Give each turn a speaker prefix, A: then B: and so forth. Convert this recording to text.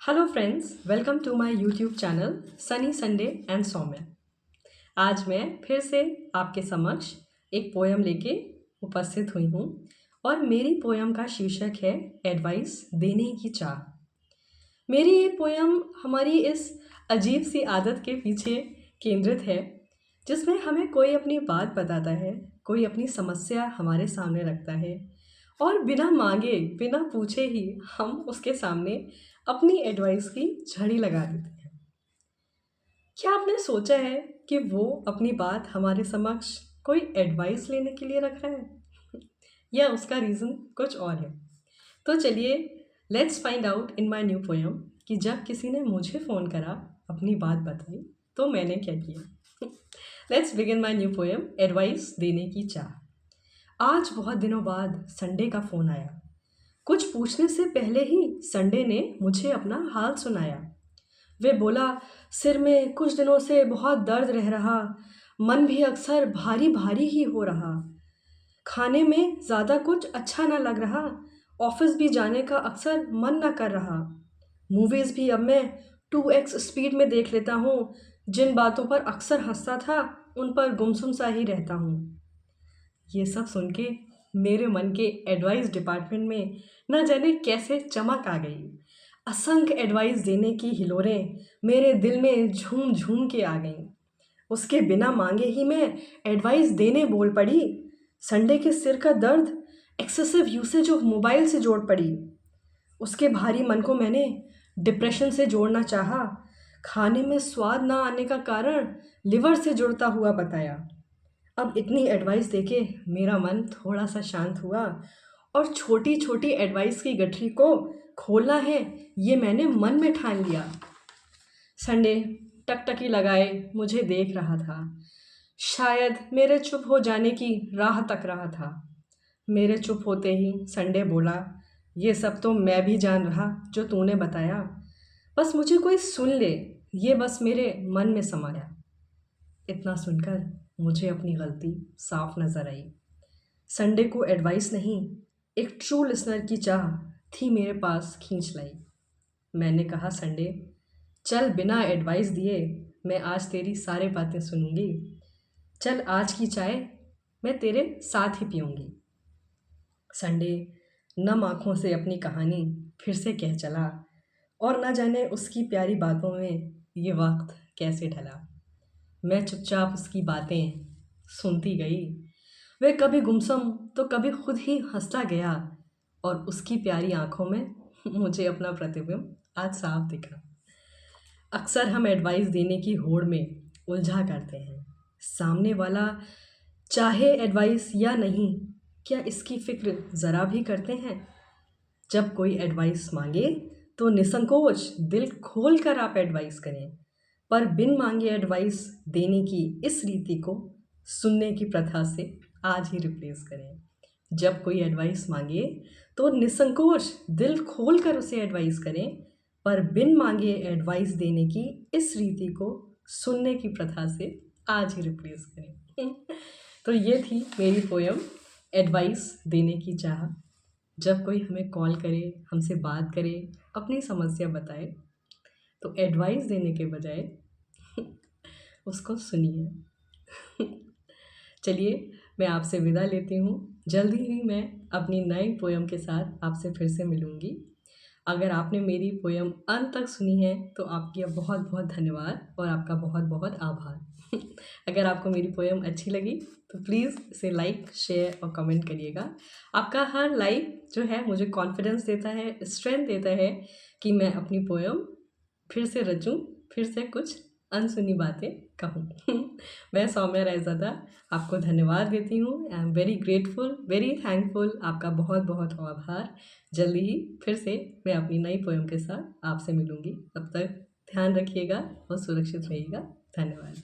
A: Hello friends, welcome to my YouTube channel Sunny Sunday and Saumya. आज मैं फिर से आपके समक्ष एक पोयम लेके उपस्थित हुई हूँ और मेरी पोयम का शीर्षक है एडवाइस देने की चाह। मेरी ये पोयम हमारी इस अजीब सी आदत के पीछे केंद्रित है जिसमें हमें कोई अपनी बात बताता है, कोई अपनी समस्या हमारे सामने रखता है और बिना मांगे बिना पूछे ही हम उसके सामने अपनी एडवाइस की झड़ी लगा देते हैं। क्या आपने सोचा है कि वो अपनी बात हमारे समक्ष कोई एडवाइस लेने के लिए रख रहा है या उसका रीज़न कुछ और है? तो चलिए, let's find out in my new poem कि जब किसी ने मुझे फ़ोन करा, अपनी बात बताई, तो मैंने क्या किया। Let's begin my new poem, advice देने की चाह। आज बहुत दिनों बाद संडे का फ़ोन आया। कुछ पूछने से पहले ही संडे ने मुझे अपना हाल सुनाया। वे बोला, सिर में कुछ दिनों से बहुत दर्द रह रहा, मन भी अक्सर भारी भारी ही हो रहा, खाने में ज़्यादा कुछ अच्छा ना लग रहा, ऑफिस भी जाने का अक्सर मन ना कर रहा, मूवीज़ भी अब मैं 2x स्पीड में देख लेता हूँ, जिन बातों पर अक्सर हंसता था उन पर गुमसुम सा ही रहता हूँ। ये सब सुन के मेरे मन के एडवाइस डिपार्टमेंट में न जाने कैसे चमक आ गई। असंख्य एडवाइस देने की हिलोरें मेरे दिल में झूम झूम के आ गईं। उसके बिना मांगे ही मैं एडवाइस देने बोल पड़ी। संडे के सिर का दर्द एक्सेसिव यूसेज ऑफ मोबाइल से जोड़ पड़ी। उसके भारी मन को मैंने डिप्रेशन से जोड़ना चाहा। खाने में स्वाद ना आने का कारण लिवर से जुड़ता हुआ बताया। अब इतनी एडवाइस देके मेरा मन थोड़ा सा शांत हुआ और छोटी छोटी एडवाइस की गठरी को खोलना है ये मैंने मन में ठान लिया। संडे टकटकी लगाए मुझे देख रहा था। शायद मेरे चुप हो जाने की राह तक रहा था। मेरे चुप होते ही संडे बोला, ये सब तो मैं भी जान रहा जो तूने बताया, बस मुझे कोई सुन ले, ये बस मेरे मन में समाया। इतना सुनकर मुझे अपनी गलती साफ नज़र आई। संडे को एडवाइस नहीं, एक ट्रू लिसनर की चाह थी मेरे पास खींच लाई। मैंने कहा, संडे चल, बिना एडवाइस दिए मैं आज तेरी सारी बातें सुनूंगी। चल, आज की चाय मैं तेरे साथ ही पीऊंगी। संडे नम आँखों से अपनी कहानी फिर से कह चला और न जाने उसकी प्यारी बातों में ये वक्त कैसे ढला। मैं चुपचाप उसकी बातें सुनती गई। वह कभी गुमसुम तो कभी खुद ही हंसता गया और उसकी प्यारी आंखों में मुझे अपना प्रतिबिंब आज साफ दिखा। अक्सर हम एडवाइस देने की होड़ में उलझा करते हैं। सामने वाला चाहे एडवाइस या नहीं, क्या इसकी फिक्र ज़रा भी करते हैं? जब कोई एडवाइस मांगे तो निसंकोच दिल खोल कर आप एडवाइस करें, पर बिन मांगे एडवाइस देने की इस रीति को सुनने की प्रथा से आज ही रिप्लेस करें। जब कोई एडवाइस मांगे तो निसंकोच दिल खोल कर उसे एडवाइस करें, पर बिन मांगे एडवाइस देने की इस रीति को सुनने की प्रथा से आज ही रिप्लेस करें। तो ये थी मेरी पोयम, एडवाइस देने की चाह। जब कोई हमें कॉल करे, हमसे बात करे, अपनी समस्या बताए, तो एडवाइस देने के बजाय उसको सुनिए। चलिए, मैं आपसे विदा लेती हूँ। जल्दी ही मैं अपनी नई पोयम के साथ आपसे फिर से मिलूँगी। अगर आपने मेरी पोयम अंत तक सुनी है तो आपकी बहुत बहुत धन्यवाद और आपका बहुत बहुत आभार। अगर आपको मेरी पोयम अच्छी लगी तो प्लीज़ इसे लाइक, शेयर और कमेंट करिएगा। आपका हर लाइक जो है मुझे कॉन्फिडेंस देता है, स्ट्रेंथ देता है कि मैं अपनी पोयम फिर से रचूं, फिर से कुछ अनसुनी बातें कहूँ। मैं सौम्या रायज़ादा आपको धन्यवाद देती हूँ। I am very grateful, very thankful. आपका बहुत बहुत आभार। जल्दी ही फिर से मैं अपनी नई पोयम के साथ आपसे मिलूँगी। तब तक ध्यान रखिएगा और सुरक्षित रहिएगा। धन्यवाद।